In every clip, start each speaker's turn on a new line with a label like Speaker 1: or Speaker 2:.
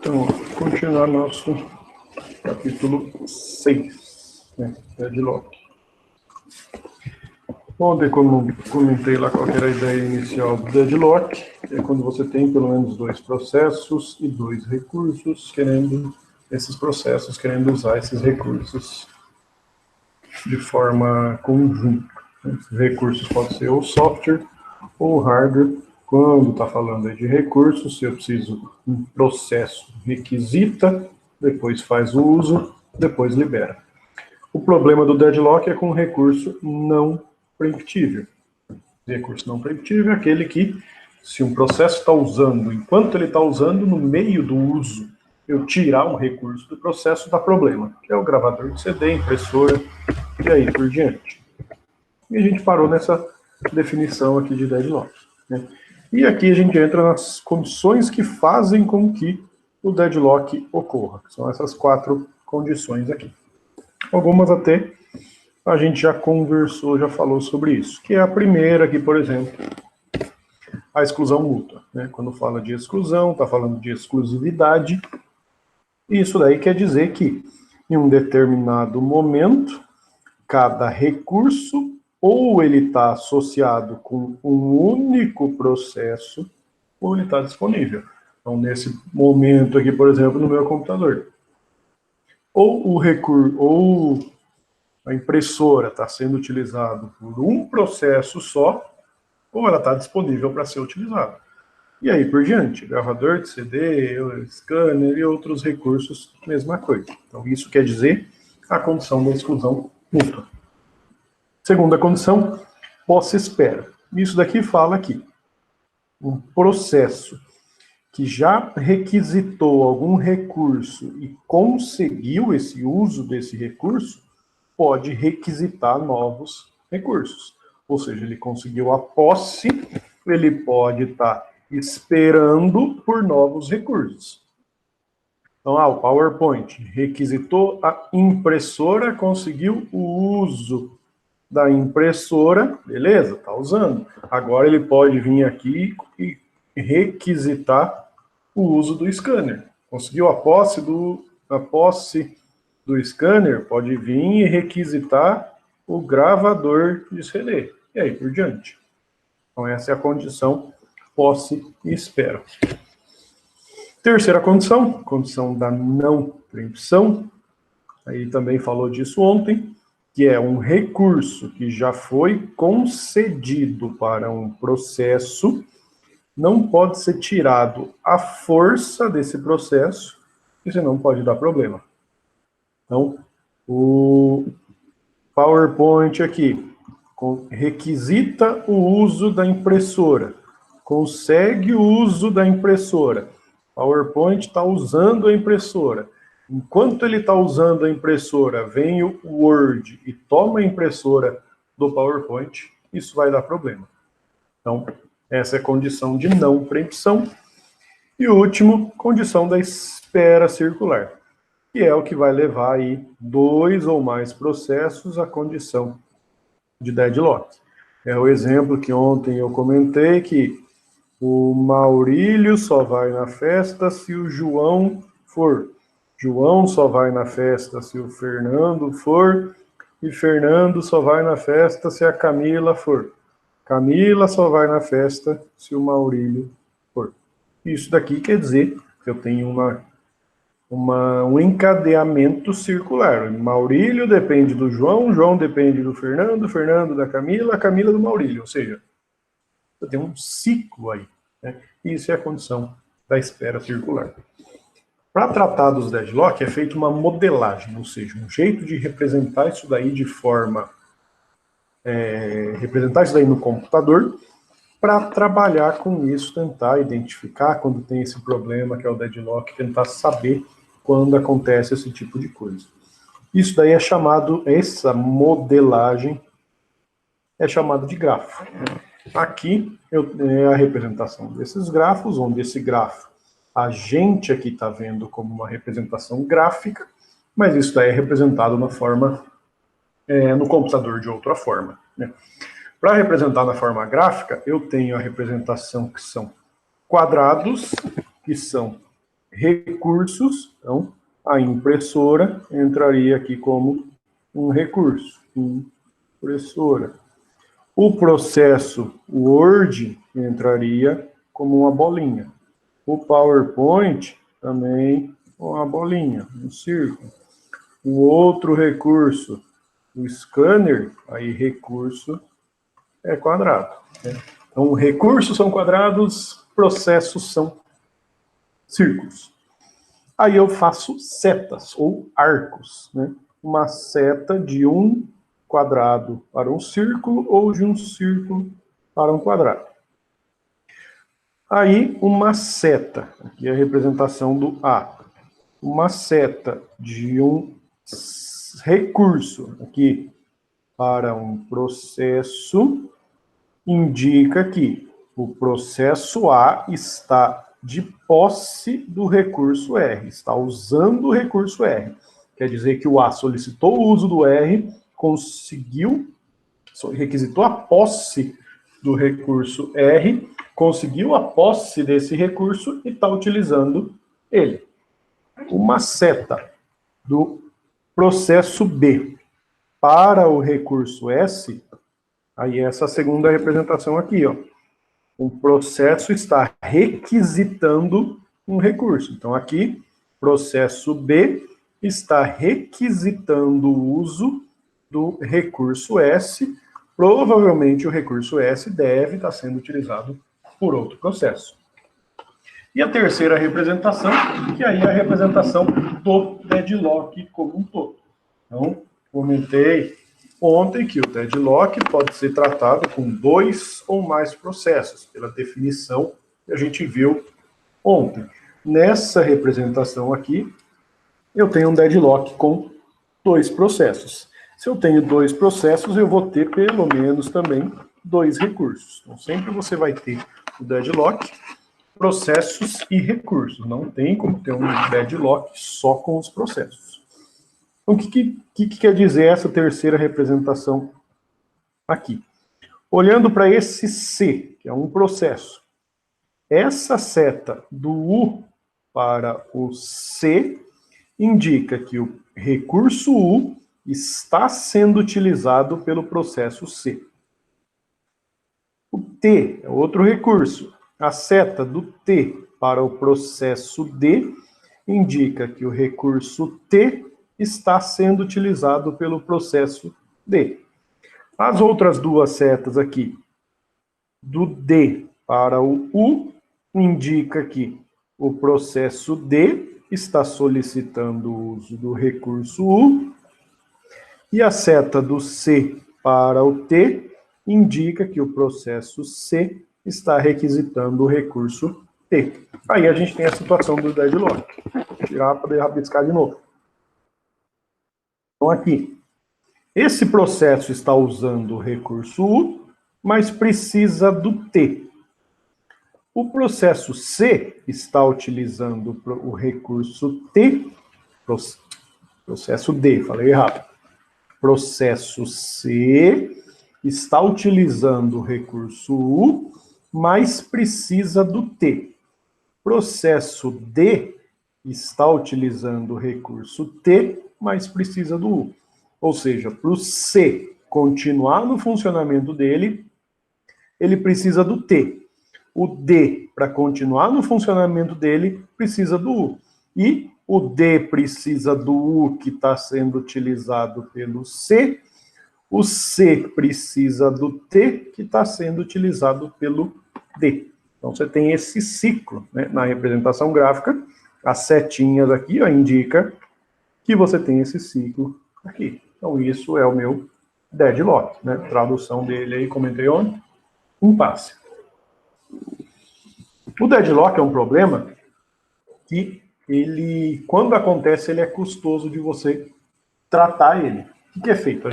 Speaker 1: Então, continuar nosso capítulo 6, né, deadlock. Ontem, como comentei lá qual era a ideia inicial do deadlock, é quando você tem pelo menos dois processos e dois recursos querendo usar esses recursos de forma conjunta. Esses recursos podem ser ou software ou hardware. Quando está falando de recursos, se eu preciso um processo requisita, depois faz o uso, depois libera. O problema do deadlock é com recurso não preemptível. Recurso não preemptível é aquele que, se um processo está usando, enquanto ele está usando, no meio do uso, eu tirar um recurso do processo, dá problema, que é o gravador de CD, impressora, e aí por diante. E a gente parou nessa definição aqui de deadlock, né? E aqui a gente entra nas condições que fazem com que o deadlock ocorra. São essas 4 condições aqui. Algumas até a gente já conversou, já falou sobre isso. Que é a primeira aqui, por exemplo, a exclusão mútua, né? Quando fala de exclusão, está falando de exclusividade. E isso daí quer dizer que, em um determinado momento, cada recurso ou ele está associado com um único processo, ou ele está disponível. Então, nesse momento aqui, por exemplo, no meu computador. Ou o recurso, ou a impressora está sendo utilizada por um processo só, ou ela está disponível para ser utilizada. E aí por diante, gravador de CD, scanner e outros recursos, mesma coisa. Então, isso quer dizer a condição da exclusão mútua. Segunda condição, posse-espera. Isso daqui fala que um processo que já requisitou algum recurso e conseguiu esse uso desse recurso, pode requisitar novos recursos. Ou seja, ele conseguiu a posse, ele pode estar esperando por novos recursos. Então, o PowerPoint requisitou a impressora, conseguiu o uso da impressora, beleza, está usando. Agora ele pode vir aqui e requisitar o uso do scanner. Conseguiu a posse do scanner, pode vir e requisitar o gravador de CD. E aí por diante. Então essa é a condição posse e espera. Terceira condição, condição da não preempção. Aí também falou disso ontem, que é um recurso que já foi concedido para um processo, não pode ser tirado à força desse processo, e senão pode dar problema. Então, o PowerPoint aqui requisita o uso da impressora, consegue o uso da impressora. PowerPoint está usando a impressora. Enquanto ele está usando a impressora, vem o Word e toma a impressora do PowerPoint, isso vai dar problema. Então, essa é a condição de não preempção. E o último, condição da espera circular, que é o que vai levar aí 2 ou mais processos à condição de deadlock. É o exemplo que ontem eu comentei, que o Maurílio só vai na festa se o João for. João só vai na festa se o Fernando for, e Fernando só vai na festa se a Camila for. Camila só vai na festa se o Maurílio for. Isso daqui quer dizer que eu tenho um encadeamento circular. O Maurílio depende do João, João depende do Fernando, Fernando da Camila, a Camila do Maurílio. Ou seja, eu tenho um ciclo aí, né? Isso é a condição da espera circular. Para tratar dos deadlock é feita uma modelagem, ou seja, um jeito de representar isso daí de forma... representar isso daí no computador, para trabalhar com isso, tentar identificar quando tem esse problema, que é o deadlock, tentar saber quando acontece esse tipo de coisa. Isso daí é chamado, essa modelagem é chamada de grafo. Aqui é a representação desses grafos, onde esse grafo a gente aqui está vendo como uma representação gráfica, mas isso daí é representado na forma, no computador de outra forma, né? Para representar na forma gráfica, eu tenho a representação que são quadrados, que são recursos, então a impressora entraria aqui como um recurso, impressora. O processo Word entraria como uma bolinha. O PowerPoint também uma bolinha, um círculo. O outro recurso, o scanner, aí recurso é quadrado. Né? Então, recursos são quadrados, processos são círculos. Aí eu faço setas, ou arcos. Né? Uma seta de um quadrado para um círculo, ou de um círculo para um quadrado. Aí, uma seta, aqui é a representação do A. Uma seta de um recurso, aqui, para um processo, indica que o processo A está de posse do recurso R, está usando o recurso R. Quer dizer que o A solicitou o uso do R, requisitou a posse do recurso R, conseguiu a posse desse recurso e está utilizando ele. Uma seta do processo B para o recurso S, aí essa segunda representação aqui, ó. O processo está requisitando um recurso. Então, aqui, processo B está requisitando o uso do recurso S. Provavelmente, o recurso S deve estar sendo utilizado por outro processo. E a terceira representação, que aí é a representação do deadlock como um todo. Então, comentei ontem que o deadlock pode ser tratado com 2 ou mais processos, pela definição que a gente viu ontem. Nessa representação aqui, eu tenho um deadlock com 2 processos. Se eu tenho 2 processos, eu vou ter pelo menos também 2 recursos. Então, sempre você vai ter o deadlock, processos e recursos. Não tem como ter um deadlock só com os processos. Então, o que quer dizer essa terceira representação aqui? Olhando para esse C, que é um processo, essa seta do U para o C indica que o recurso U está sendo utilizado pelo processo C. O T é outro recurso. A seta do T para o processo D indica que o recurso T está sendo utilizado pelo processo D. As outras duas setas aqui, do D para o U, indica que o processo D está solicitando o uso do recurso U, e a seta do C para o T indica que o processo C está requisitando o recurso T. Aí a gente tem a situação do deadlock. Vou tirar para rabiscar de novo. Então aqui, esse processo está usando o recurso U, mas precisa do T. O processo C está utilizando o recurso T, processo D, falei errado. Processo C está utilizando o recurso U, mas precisa do T. Processo D está utilizando o recurso T, mas precisa do U. Ou seja, para o C continuar no funcionamento dele, ele precisa do T. O D, para continuar no funcionamento dele, precisa do U. E o D precisa do U que está sendo utilizado pelo C. O C precisa do T que está sendo utilizado pelo D. Então, você tem esse ciclo, né? Na representação gráfica, as setinhas aqui ó, indica que você tem esse ciclo aqui. Então, isso é o meu deadlock, né? Tradução dele aí, comentei ontem, impasse. O deadlock é um problema que ele, quando acontece, ele é custoso de você tratar ele. O que é feito?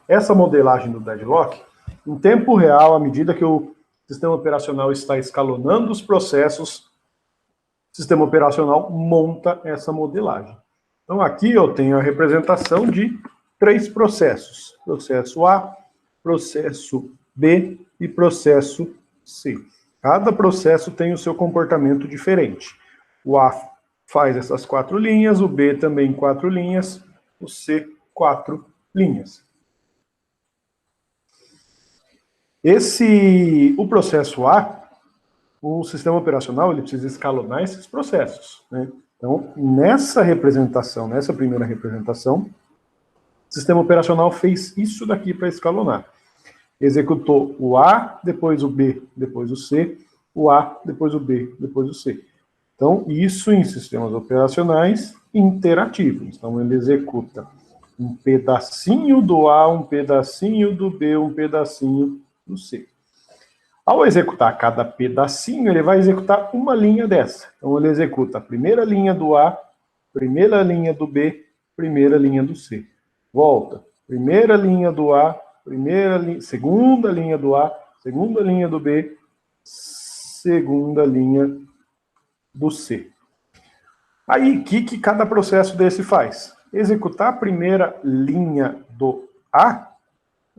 Speaker 1: Essa modelagem do deadlock, em tempo real, à medida que o sistema operacional está escalonando os processos, o sistema operacional monta essa modelagem. Então, aqui eu tenho a representação de 3 processos. Processo A, processo B e processo C. Cada processo tem o seu comportamento diferente. O A faz essas 4 linhas, o B também 4 linhas, o C 4 linhas. O processo A, o sistema operacional, ele precisa escalonar esses processos, né? Então, nessa representação, nessa primeira representação, o sistema operacional fez isso daqui para escalonar. Executou o A, depois o B, depois o C, o A, depois o B, depois o C. Então, isso em sistemas operacionais interativos. Então, ele executa um pedacinho do A, um pedacinho do B, um pedacinho do C. Ao executar cada pedacinho, ele vai executar uma linha dessa. Então, ele executa a primeira linha do A, primeira linha do B, primeira linha do C. Volta. Primeira linha do A, segunda linha do A, segunda linha do B, segunda linha do C. Aí, o que cada processo desse faz? Executar a primeira linha do A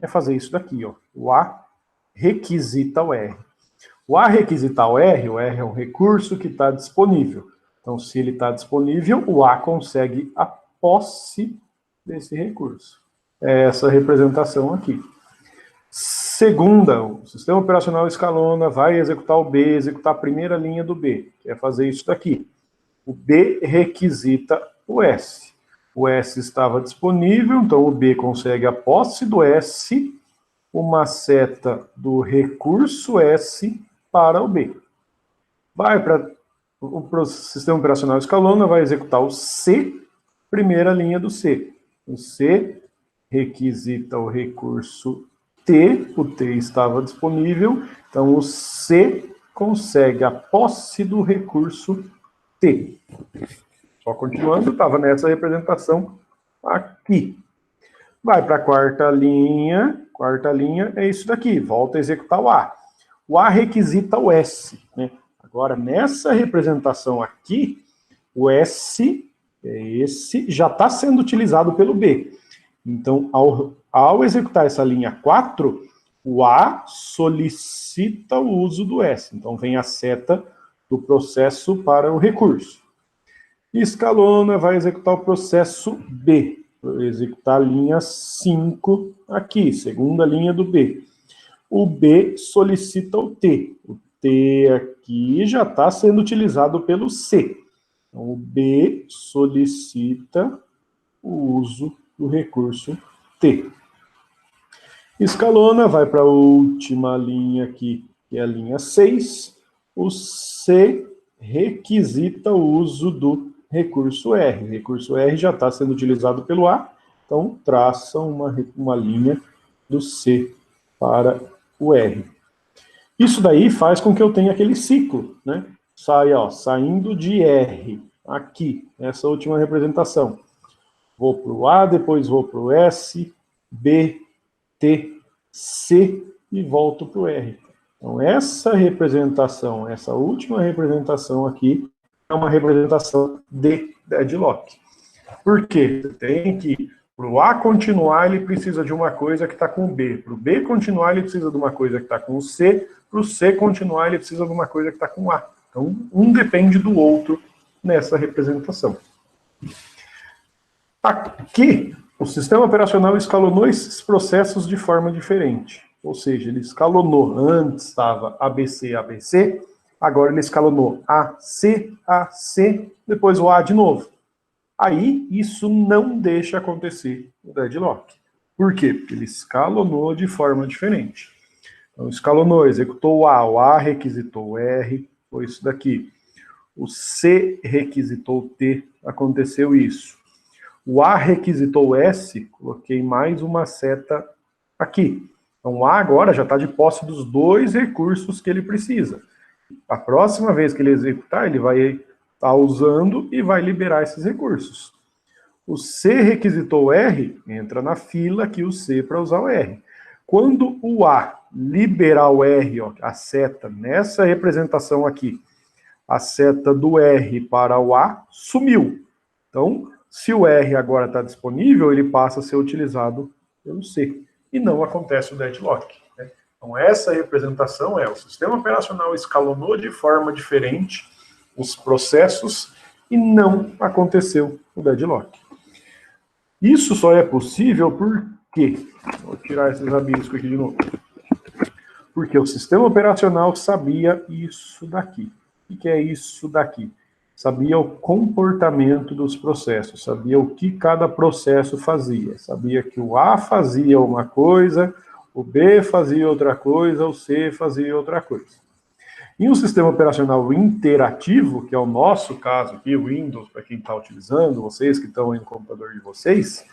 Speaker 1: é fazer isso daqui, ó. O A requisita o R. O A requisitar o R é um recurso que está disponível. Então, se ele está disponível, o A consegue a posse desse recurso. É essa representação aqui. Segunda, o sistema operacional escalona, vai executar o B, executar a primeira linha do B, que é fazer isso daqui. O B requisita o S. O S estava disponível, então o B consegue a posse do S, uma seta do recurso S para o B. Vai para o sistema operacional escalona, vai executar o C, primeira linha do C. O C requisita o recurso T, o T estava disponível, então o C consegue a posse do recurso T. Só continuando, estava nessa representação aqui. Vai para a quarta linha é isso daqui, volta a executar o A. O A requisita o S, né? Agora, nessa representação aqui, o S, esse, já está sendo utilizado pelo B. Então, ao executar essa linha 4, o A solicita o uso do S. Então, vem a seta do processo para o recurso. Escalona vai executar o processo B. Executar a linha 5 aqui, segunda linha do B. O B solicita o T. O T aqui já está sendo utilizado pelo C. Então, o B solicita o uso do recurso T. Escalona vai para a última linha aqui, que é a linha 6. O C requisita o uso do recurso R. O recurso R já está sendo utilizado pelo A, então traça uma linha do C para o R. Isso daí faz com que eu tenha aquele ciclo, né? Saindo de R, aqui, essa última representação. Vou para o A, depois vou para o S, B, T, C e volto para o R. Então, essa representação, essa última representação aqui, é uma representação de deadlock. Por quê? Você tem que, para o A continuar, ele precisa de uma coisa que está com o B. Para o B continuar, ele precisa de uma coisa que está com o C. Para o C continuar, ele precisa de uma coisa que está com o A. Então, um depende do outro nessa representação. Aqui, o sistema operacional escalonou esses processos de forma diferente. Ou seja, ele escalonou, antes estava ABC, ABC, agora ele escalonou AC, AC, depois o A de novo. Aí, isso não deixa acontecer o deadlock. Por quê? Porque ele escalonou de forma diferente. Então, escalonou, executou o A requisitou o R, foi isso daqui. O C requisitou o T, aconteceu isso. O A requisitou o S, coloquei mais uma seta aqui. Então, o A agora já está de posse dos 2 recursos que ele precisa. A próxima vez que ele executar, ele vai estar usando e vai liberar esses recursos. O C requisitou o R, entra na fila aqui o C para usar o R. Quando o A liberar o R, ó, a seta nessa representação aqui, a seta do R para o A sumiu. Então, se o R agora está disponível, ele passa a ser utilizado pelo C. E não acontece o deadlock, né? Então, essa representação o sistema operacional escalonou de forma diferente os processos e não aconteceu o deadlock. Isso só é possível porque, vou tirar esses rabiscos aqui de novo, porque o sistema operacional sabia isso daqui. O que é isso daqui? Sabia o comportamento dos processos, sabia o que cada processo fazia, sabia que o A fazia uma coisa, o B fazia outra coisa, o C fazia outra coisa. Em um sistema operacional interativo, que é o nosso caso aqui, o Windows, para quem está utilizando, vocês que estão aí no computador de vocês,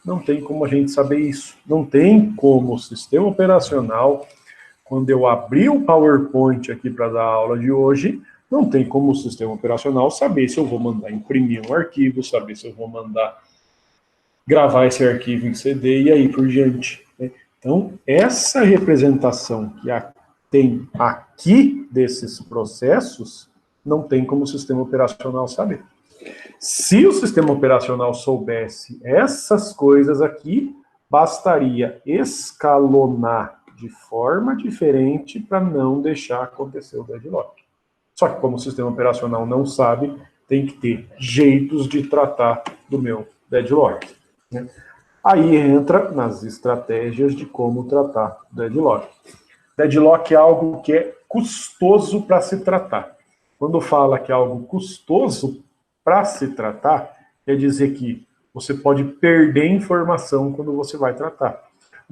Speaker 1: não tem como a gente saber isso. Não tem como o sistema operacional, quando eu abrir o PowerPoint aqui para dar a aula de hoje, não tem como o sistema operacional saber se eu vou mandar imprimir um arquivo, saber se eu vou mandar gravar esse arquivo em CD e aí por diante. Então, essa representação que tem aqui desses processos, não tem como o sistema operacional saber. Se o sistema operacional soubesse essas coisas aqui, bastaria escalonar de forma diferente para não deixar acontecer o deadlock. Só que como o sistema operacional não sabe, tem que ter jeitos de tratar do meu deadlock. Né? Aí entra nas estratégias de como tratar o deadlock. Deadlock é algo que é custoso para se tratar. Quando fala que é algo custoso para se tratar, quer dizer que você pode perder informação quando você vai tratar.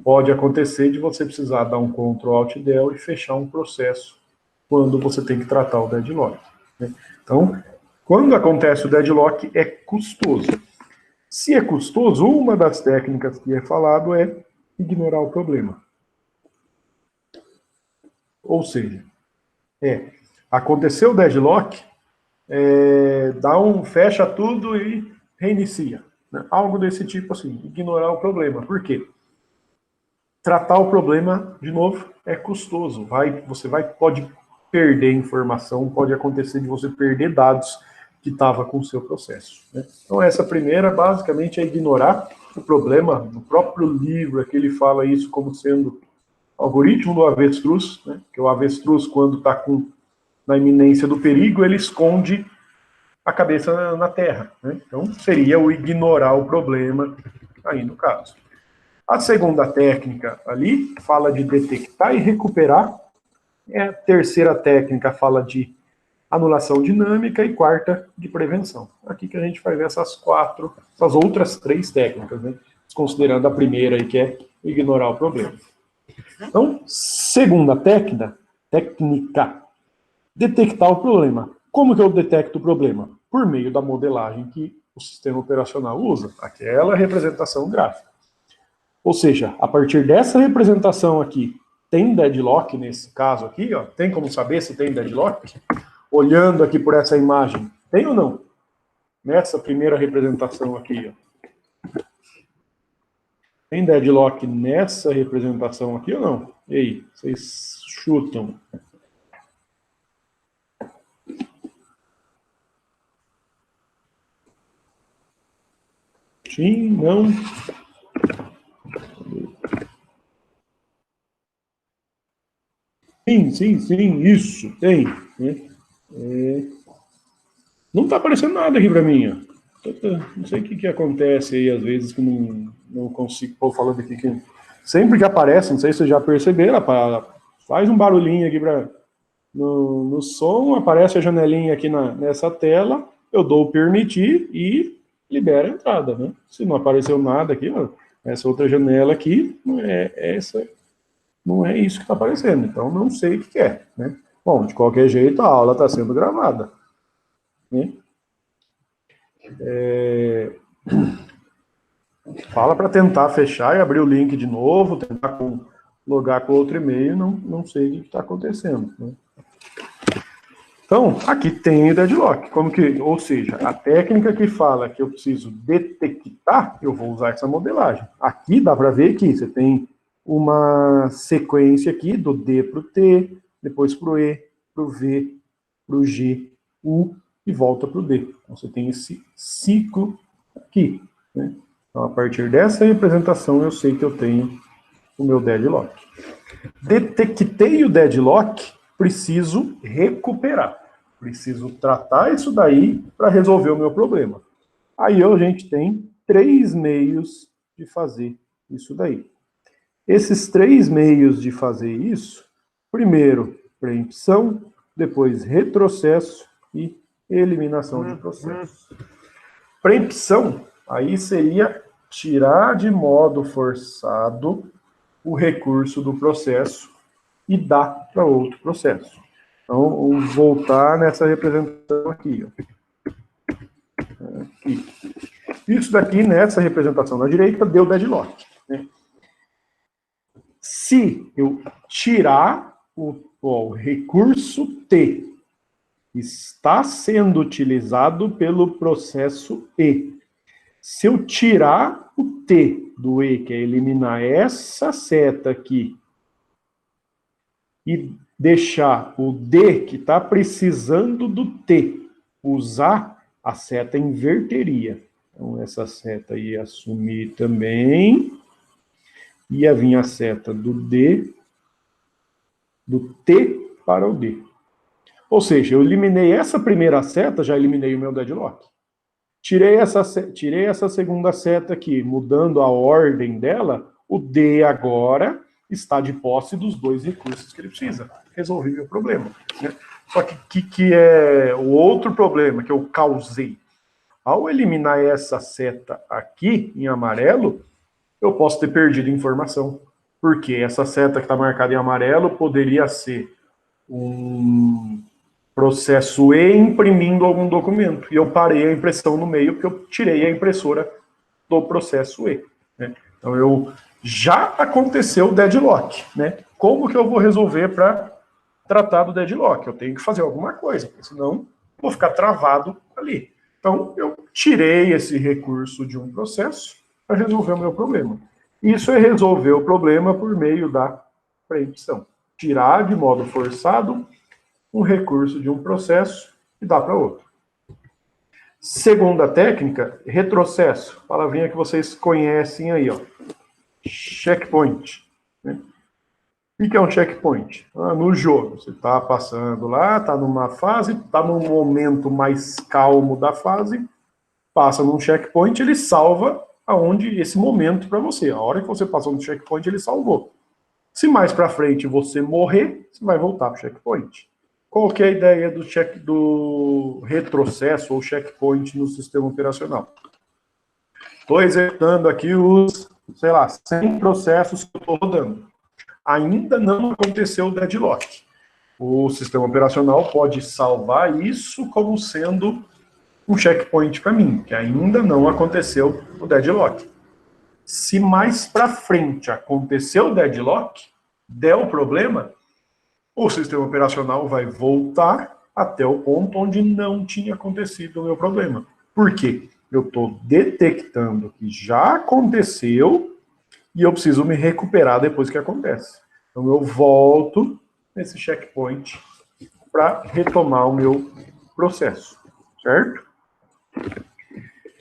Speaker 1: Pode acontecer de você precisar dar um Ctrl Alt Del e fechar um processo quando você tem que tratar o deadlock. Né? Então, quando acontece o deadlock, é custoso. Se é custoso, uma das técnicas que é falado é ignorar o problema. Ou seja, aconteceu o deadlock, fecha tudo e reinicia. Né? Algo desse tipo assim, ignorar o problema. Por quê? Tratar o problema, de novo, é custoso. Pode perder informação, pode acontecer de você perder dados que estava com o seu processo. Né? Então, essa primeira, basicamente, é ignorar o problema. No próprio livro, aqui ele fala isso como sendo algoritmo do avestruz, né? Que o avestruz, quando está na iminência do perigo, ele esconde a cabeça na terra. Né? Então, seria o ignorar o problema aí no caso. A segunda técnica ali fala de detectar e recuperar. A terceira técnica fala de anulação dinâmica e quarta de prevenção. Aqui que a gente vai ver essas outras três técnicas, né? Considerando a primeira aí, que é ignorar o problema. Então, segunda técnica, detectar o problema. Como que eu detecto o problema? Por meio da modelagem que o sistema operacional usa, aquela representação gráfica. Ou seja, a partir dessa representação aqui, tem deadlock nesse caso aqui, ó, tem como saber se tem deadlock? Olhando aqui por essa imagem, tem ou não? Nessa primeira representação aqui, ó. Tem deadlock nessa representação aqui ou não? E aí, vocês chutam? Sim, não? Sim, isso, tem. Não está aparecendo nada aqui para mim. Não sei o que acontece aí, às vezes, que não consigo... Estou falando aqui que sempre que aparece, não sei se vocês já perceberam, faz um barulhinho aqui no som, aparece a janelinha aqui nessa tela, eu dou o permitir e libera a entrada, né? Se não apareceu nada aqui, ó, essa outra janela aqui, não é isso que está aparecendo, então não sei o que é, né? Bom, de qualquer jeito, a aula está sendo gravada. Né? Fala para tentar fechar e abrir o link de novo, tentar logar com outro e-mail, não sei o que está acontecendo. Né? Então, aqui tem o deadlock, ou seja, a técnica que fala que eu preciso detectar, eu vou usar essa modelagem. Aqui dá para ver que você tem uma sequência aqui do D para o T, depois para o E, para o V, para o G, U e volta para o D. Então, você tem esse ciclo aqui. Né? Então, a partir dessa representação, eu sei que eu tenho o meu deadlock. Detectei o deadlock, preciso recuperar. Preciso tratar isso daí para resolver o meu problema. Aí a gente tem 3 meios de fazer isso daí. Esses 3 meios de fazer isso, primeiro, preempção, depois retrocesso e eliminação de processos. Preempção, aí seria tirar de modo forçado o recurso do processo e dar para outro processo. Então, vamos voltar nessa representação aqui. Aqui. Isso daqui, nessa representação da direita, deu deadlock. Né? Se eu tirar o recurso T está sendo utilizado pelo processo E. Se eu tirar o T do E, que é eliminar essa seta aqui, e deixar o D, que está precisando do T, usar, a seta inverteria. Então, essa seta ia assumir também, ia vir a seta do D, do T para o D. Ou seja, eu eliminei essa primeira seta, já eliminei o meu deadlock. Tirei essa segunda seta aqui, mudando a ordem dela, o D agora está de posse dos 2 recursos que ele precisa. Resolvi o problema. Né? Só que é o outro problema que eu causei? Ao eliminar essa seta aqui, em amarelo, eu posso ter perdido informação. Porque essa seta que está marcada em amarelo poderia ser um processo E imprimindo algum documento. E eu parei a impressão no meio, porque eu tirei a impressora do processo E. Né? Então, já aconteceu o deadlock. Né? Como que eu vou resolver para tratar do deadlock? Eu tenho que fazer alguma coisa, porque senão vou ficar travado ali. Então, eu tirei esse recurso de um processo para resolver o meu problema. Isso é resolver o problema por meio da preempção. Tirar de modo forçado um recurso de um processo e dar para outro. Segunda técnica, retrocesso. Palavrinha que vocês conhecem aí, ó. Checkpoint. Né? O que é um checkpoint? No jogo, você está passando lá, está numa fase, está num momento mais calmo da fase, passa num checkpoint, ele salva aonde esse momento para você. A hora que você passou no checkpoint, ele salvou. Se mais para frente você morrer, você vai voltar para o checkpoint. Qual que é a ideia do retrocesso ou checkpoint no sistema operacional? Estou executando aqui os, 100 processos que eu estou rodando. Ainda não aconteceu o deadlock. O sistema operacional pode salvar isso como sendo um checkpoint para mim, que ainda não aconteceu o deadlock. Se mais para frente aconteceu o deadlock, der o problema, o sistema operacional vai voltar até o ponto onde não tinha acontecido o meu problema. Por quê? Eu estou detectando que já aconteceu e eu preciso me recuperar depois que acontece. Então eu volto nesse checkpoint para retomar o meu processo, certo?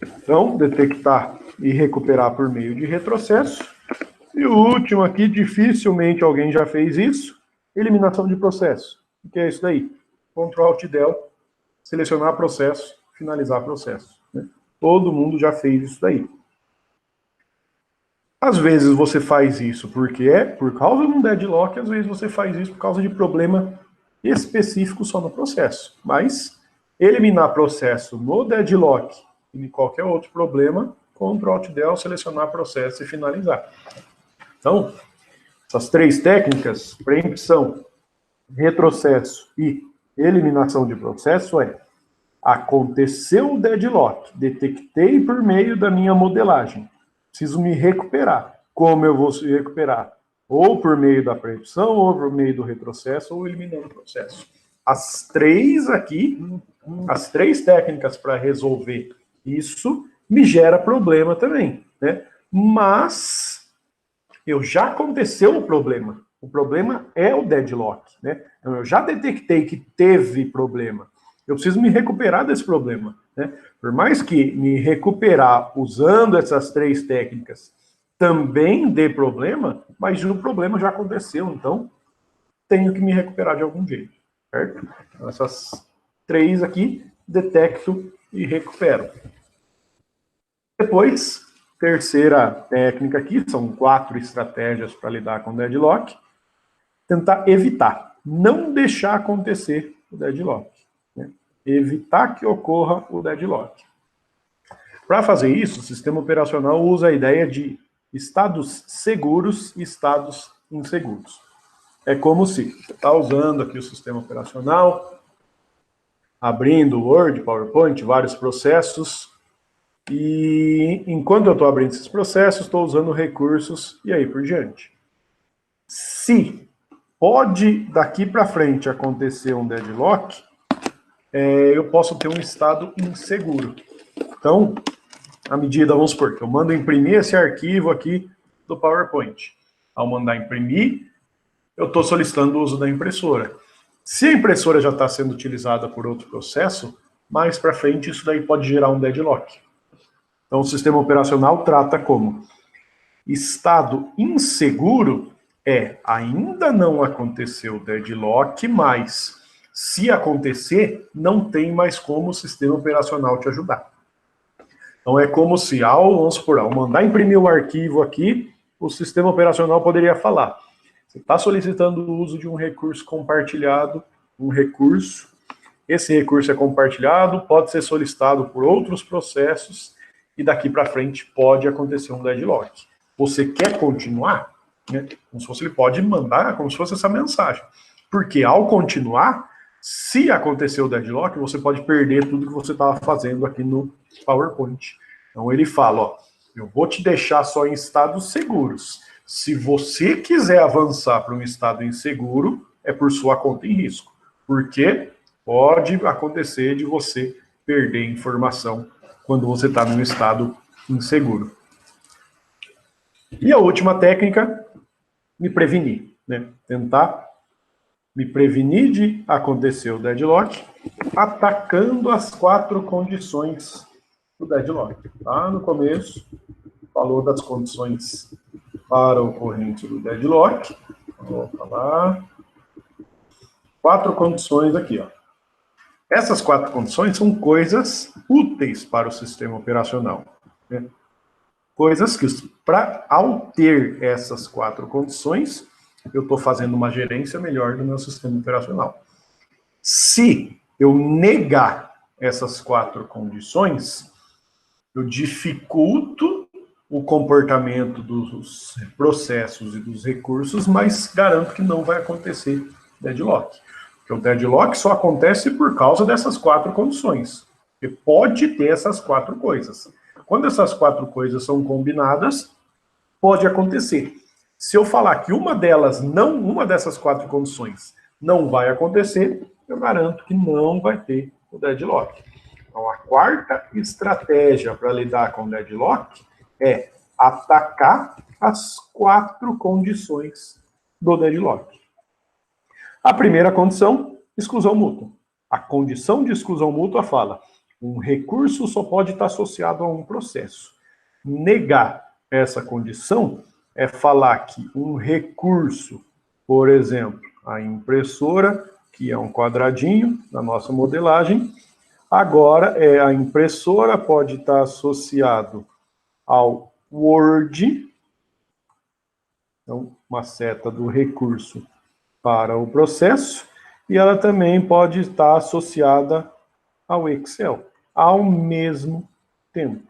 Speaker 1: Então, detectar e recuperar por meio de retrocesso. E o último aqui, dificilmente alguém já fez isso, eliminação de processo. O que é isso daí? Ctrl Alt Del, selecionar processo, finalizar processo. Né? Todo mundo já fez isso daí. Às vezes você faz isso porque é por causa de um deadlock, às vezes você faz isso por causa de problema específico só no processo. Mas eliminar processo no deadlock e qualquer outro problema, Ctrl Alt Del, selecionar processo e finalizar. Então, essas 3 técnicas, preempção, retrocesso e eliminação de processo aconteceu o deadlock, detectei por meio da minha modelagem, preciso me recuperar. Como eu vou se recuperar? Ou por meio da preempção, ou por meio do retrocesso, ou eliminando o processo. As 3 aqui, as 3 técnicas para resolver isso, me gera problema também, né? Mas já aconteceu o problema. O problema é o deadlock, né? Então, eu já detectei que teve problema. Eu preciso me recuperar desse problema, né? Por mais que me recuperar usando essas 3 técnicas também dê problema, mas o problema já aconteceu, então tenho que me recuperar de algum jeito, certo? Então, essas 3 aqui, detecto e recupero. Depois, terceira técnica aqui, são 4 estratégias para lidar com deadlock. Tentar evitar, não deixar acontecer o deadlock. Né? Evitar que ocorra o deadlock. Para fazer isso, o sistema operacional usa a ideia de estados seguros e estados inseguros. É como se você está usando aqui o sistema operacional, abrindo Word, PowerPoint, vários processos, e enquanto eu estou abrindo esses processos, estou usando recursos e aí por diante. Se pode daqui para frente acontecer um deadlock, eu posso ter um estado inseguro. Então, à medida, vamos supor, que eu mando imprimir esse arquivo aqui do PowerPoint. Ao mandar imprimir, eu estou solicitando o uso da impressora. Se a impressora já está sendo utilizada por outro processo, mais para frente isso daí pode gerar um deadlock. Então o sistema operacional trata como estado inseguro ainda não aconteceu o deadlock, mas se acontecer, não tem mais como o sistema operacional te ajudar. Então é como se vamos supor, ao mandar imprimir o arquivo aqui, o sistema operacional poderia falar: você está solicitando o uso de um recurso compartilhado, esse recurso é compartilhado, pode ser solicitado por outros processos, e daqui para frente pode acontecer um deadlock. Você quer continuar? Né? Como se fosse, ele pode mandar como se fosse essa mensagem. Porque ao continuar, se acontecer o deadlock, você pode perder tudo que você estava fazendo aqui no PowerPoint. Então ele fala, ó, eu vou te deixar só em estados seguros. Se você quiser avançar para um estado inseguro, é por sua conta e risco. Porque pode acontecer de você perder informação quando você está num estado inseguro. E a última técnica, me prevenir. Né? Tentar me prevenir de acontecer o deadlock, atacando as 4 condições do deadlock. Lá no começo, falou das condições para a ocorrência do deadlock. Vou falar. 4 condições aqui, ó. Essas 4 condições são coisas úteis para o sistema operacional. Né? Coisas que, ao ter essas 4 condições, eu estou fazendo uma gerência melhor do meu sistema operacional. Se eu negar essas 4 condições, eu dificulto o comportamento dos processos e dos recursos, mas garanto que não vai acontecer deadlock. Porque o deadlock só acontece por causa dessas 4 condições. Você pode ter essas 4 coisas. Quando essas 4 coisas são combinadas, pode acontecer. Se eu falar que uma dessas 4 condições não vai acontecer, eu garanto que não vai ter o deadlock. Então, a 4ª estratégia para lidar com o deadlock é atacar as 4 condições do deadlock. A primeira condição, exclusão mútua. A condição de exclusão mútua fala: um recurso só pode estar associado a um processo. Negar essa condição é falar que um recurso, por exemplo, a impressora, que é um quadradinho na nossa modelagem, agora a impressora pode estar associado ao Word, então uma seta do recurso para o processo, e ela também pode estar associada ao Excel, ao mesmo tempo.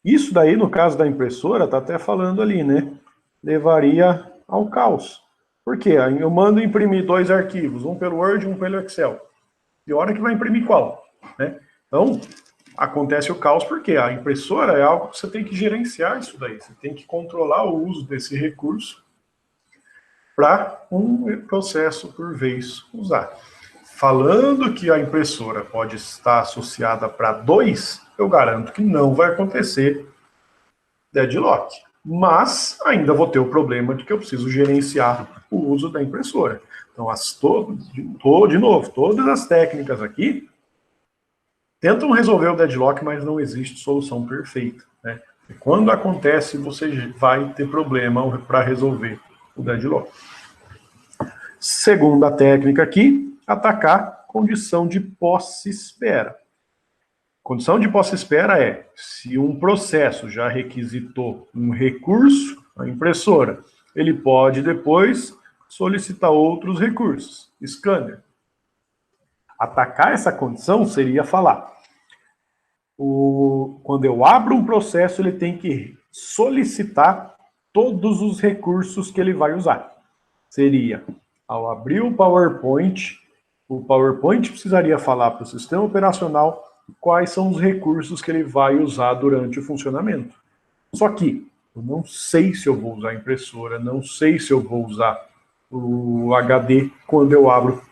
Speaker 1: Isso daí, no caso da impressora, está até falando ali, né? Levaria ao caos. Por quê? Eu mando imprimir 2 arquivos, um pelo Word e um pelo Excel. E a hora que vai imprimir qual? Né? Então, acontece o caos porque a impressora é algo que você tem que gerenciar isso daí. Você tem que controlar o uso desse recurso para um processo por vez usar. Falando que a impressora pode estar associada para 2, eu garanto que não vai acontecer deadlock. Mas ainda vou ter o problema de que eu preciso gerenciar o uso da impressora. Então, de novo, todas as técnicas aqui tentam resolver o deadlock, mas não existe solução perfeita. Né? E quando acontece, você vai ter problema para resolver o deadlock. Segunda técnica aqui, atacar condição de posse-espera. Condição de posse-espera é, se um processo já requisitou um recurso, a impressora, ele pode depois solicitar outros recursos, scanner. Atacar essa condição seria falar, quando eu abro um processo, ele tem que solicitar todos os recursos que ele vai usar. Seria, ao abrir o PowerPoint precisaria falar para o sistema operacional quais são os recursos que ele vai usar durante o funcionamento. Só que eu não sei se eu vou usar a impressora, não sei se eu vou usar o HD quando eu abro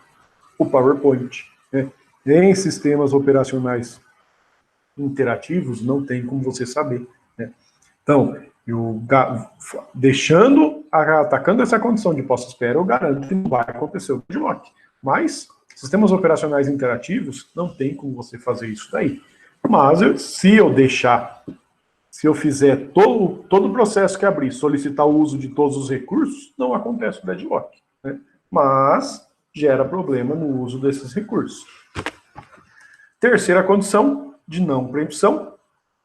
Speaker 1: o PowerPoint. Né? Em sistemas operacionais interativos, não tem como você saber. Né? Então, atacando essa condição de posse-espera, eu garanto que não vai acontecer o deadlock. Mas, sistemas operacionais interativos, não tem como você fazer isso daí. Mas, se eu fizer todo o processo que abrir, solicitar o uso de todos os recursos, não acontece o deadlock. Né? Mas, gera problema no uso desses recursos. Terceira condição de não preempção.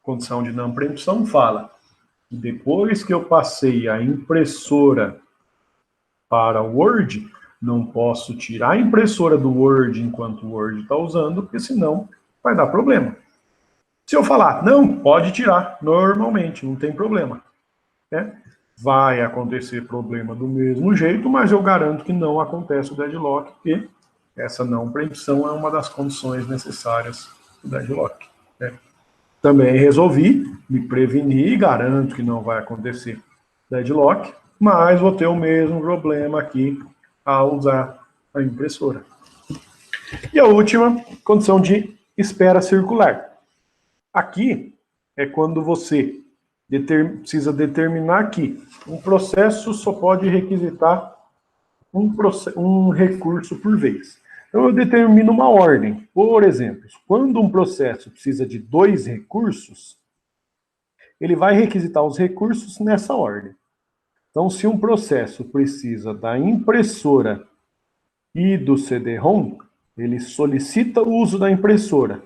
Speaker 1: Condição de não preempção fala que depois que eu passei a impressora para o Word, não posso tirar a impressora do Word enquanto o Word está usando, porque senão vai dar problema. Se eu falar, não, pode tirar, normalmente, não tem problema. Né? Vai acontecer problema do mesmo jeito, mas eu garanto que não acontece o deadlock, porque essa não preempção é uma das condições necessárias do deadlock. Né? Também resolvi me prevenir e garanto que não vai acontecer deadlock, mas vou ter o mesmo problema aqui ao usar a impressora. E a última, condição de espera circular. Aqui é quando você precisa determinar que um processo só pode requisitar um recurso por vez. Então, eu determino uma ordem. Por exemplo, quando um processo precisa de 2 recursos, ele vai requisitar os recursos nessa ordem. Então, se um processo precisa da impressora e do CD-ROM, ele solicita o uso da impressora.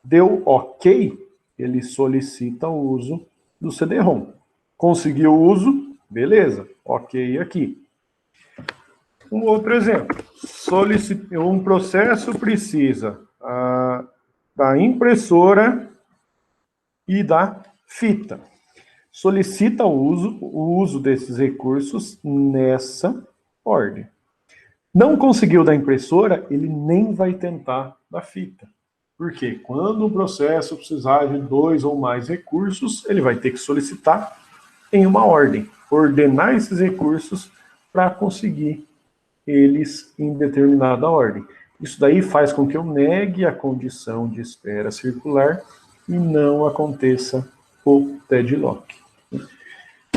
Speaker 1: Deu OK, ele solicita o uso do CD-ROM. Conseguiu o uso? Beleza, OK aqui. Um outro exemplo, um processo precisa da impressora e da fita. Solicita o uso desses recursos nessa ordem. Não conseguiu da impressora, ele nem vai tentar da fita. Por quê? Quando o processo precisar de 2 ou mais recursos, ele vai ter que solicitar em uma ordem, ordenar esses recursos para conseguir eles em determinada ordem. Isso daí faz com que eu negue a condição de espera circular e não aconteça o deadlock.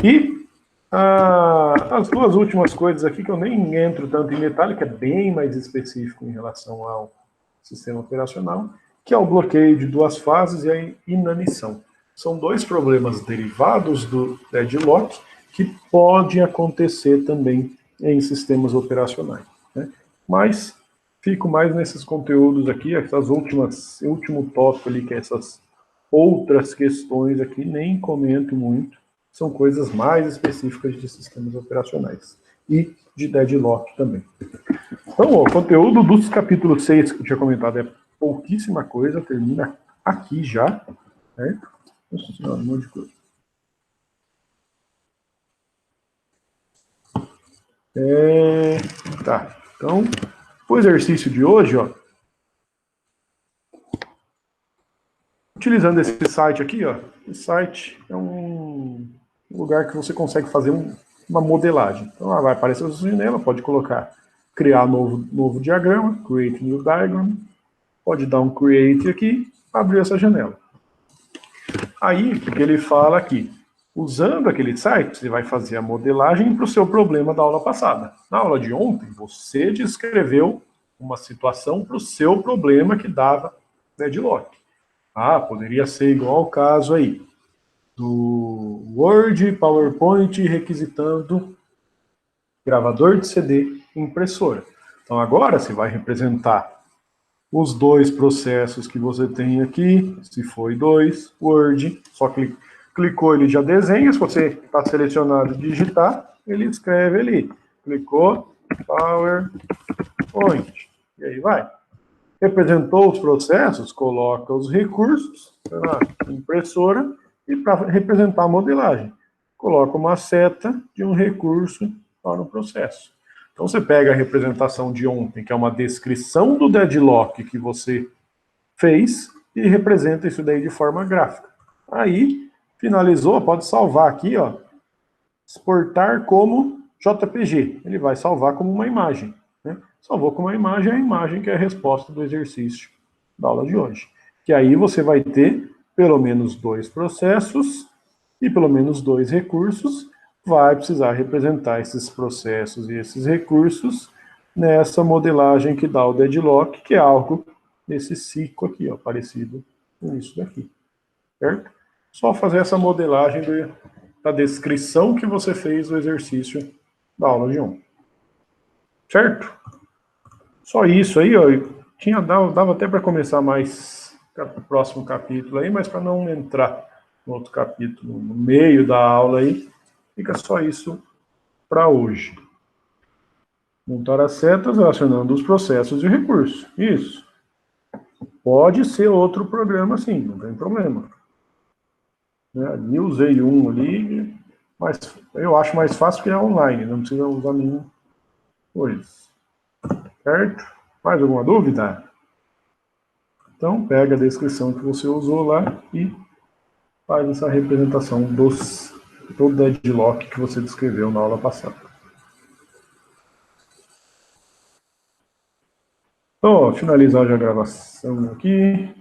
Speaker 1: E as duas últimas coisas aqui, que eu nem entro tanto em detalhe, que é bem mais específico em relação ao sistema operacional, que é o bloqueio de 2 fases e a inanição. São 2 problemas derivados do deadlock que podem acontecer também em sistemas operacionais. Né? Mas fico mais nesses conteúdos aqui, último tópico ali, que é essas outras questões aqui, nem comento muito, são coisas mais específicas de sistemas operacionais e de deadlock também. Então, o conteúdo dos capítulos 6 que eu tinha comentado é pouquíssima coisa, termina aqui já, né? Nossa, um monte de coisa. Tá, então, o exercício de hoje, ó, utilizando esse site aqui, ó, esse site é um lugar que você consegue fazer uma modelagem. Então, vai aparecer a sua janela, pode colocar, criar novo diagrama, create new diagram, pode dar um create aqui, abrir essa janela. Aí, o que ele fala aqui? Usando aquele site, você vai fazer a modelagem para o seu problema da aula passada. Na aula de ontem, você descreveu uma situação para o seu problema que dava deadlock. Poderia ser igual ao caso aí do Word, PowerPoint requisitando gravador de CD e impressora. Então agora você vai representar os dois processos que você tem aqui, se foi dois, Word, só clicou, ele já desenha, se você está selecionado digitar, ele escreve ali, clicou, PowerPoint, e aí vai. Representou os processos, coloca os recursos, na impressora, e para representar a modelagem, coloca uma seta de um recurso para o processo. Então, você pega a representação de ontem, que é uma descrição do deadlock que você fez, e representa isso daí de forma gráfica. Aí, finalizou, pode salvar aqui, ó, exportar como JPG. Ele vai salvar como uma imagem. Né? Salvou como uma imagem, a imagem que é a resposta do exercício da aula de hoje. Que aí você vai ter pelo menos dois processos e pelo menos dois recursos, vai precisar representar esses processos e esses recursos nessa modelagem que dá o deadlock, que é algo desse ciclo aqui, ó, parecido com isso daqui, certo? Só fazer essa modelagem da descrição que você fez do exercício da aula de ontem, certo? Só isso aí, ó, dava até para começar mais o próximo capítulo aí, mas para não entrar no outro capítulo no meio da aula aí, fica só isso para hoje. Montar as setas relacionando os processos e recursos. Isso. Pode ser outro programa, sim, não tem problema. Ali usei um ali, mas eu acho mais fácil que é online, não precisa usar nenhum coisa. Certo? Mais alguma dúvida? Então, pega a descrição que você usou lá e faz essa representação do deadlock que você descreveu na aula passada. Então, ó, finalizar já a gravação aqui.